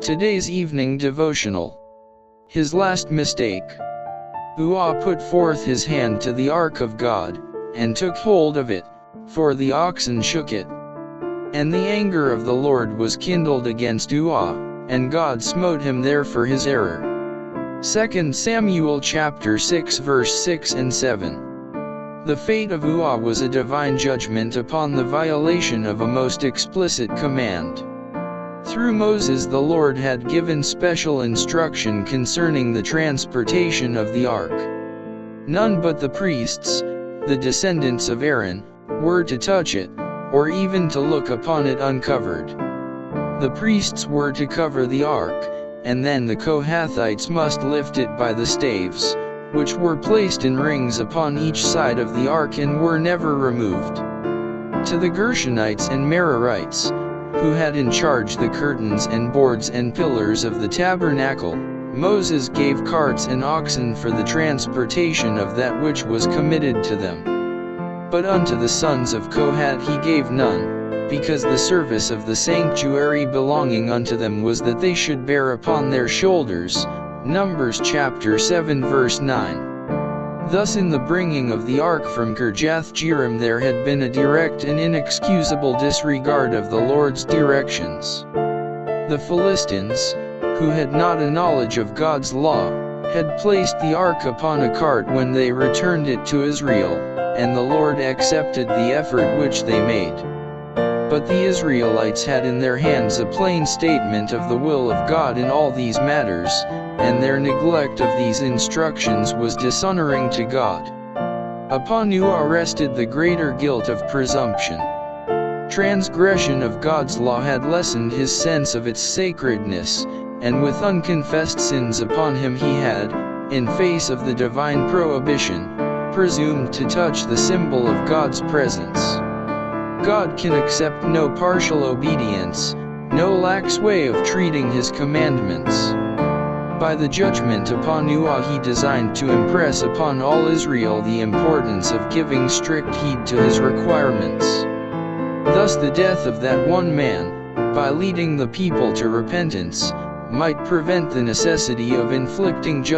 Today's evening devotional. His last mistake. Uzzah put forth his hand to the ark of God, and took hold of it, for the oxen shook it. And the anger of the Lord was kindled against Uzzah, and God smote him there for his error. 2 Samuel chapter 6 verse 6 and 7. The fate of Uzzah was a divine judgment upon the violation of a most explicit command. Through Moses the Lord had given special instruction concerning the transportation of the ark. None but the priests, the descendants of Aaron, were to touch it, or even to look upon it uncovered. The priests were to cover the ark, and then the Kohathites must lift it by the staves, which were placed in rings upon each side of the ark and were never removed. To the Gershonites and Merarites, who had in charge the curtains and boards and pillars of the tabernacle, Moses gave carts and oxen for the transportation of that which was committed to them. But unto the sons of Kohath he gave none, because the service of the sanctuary belonging unto them was that they should bear upon their shoulders. Numbers chapter 7 verse 9. Thus in the bringing of the ark from Kirjath-jearim there had been a direct and inexcusable disregard of the Lord's directions. The Philistines, who had not a knowledge of God's law, had placed the ark upon a cart when they returned it to Israel, and the Lord accepted the effort which they made. But the Israelites had in their hands a plain statement of the will of God in all these matters, and their neglect of these instructions was dishonoring to God. Upon Uzzah rested the greater guilt of presumption. Transgression of God's law had lessened his sense of its sacredness, and with unconfessed sins upon him he had, in face of the divine prohibition, presumed to touch the symbol of God's presence. God can accept no partial obedience, no lax way of treating his commandments. By the judgment upon Uzzah he designed to impress upon all Israel the importance of giving strict heed to his requirements. Thus the death of that one man, by leading the people to repentance, might prevent the necessity of inflicting judgment.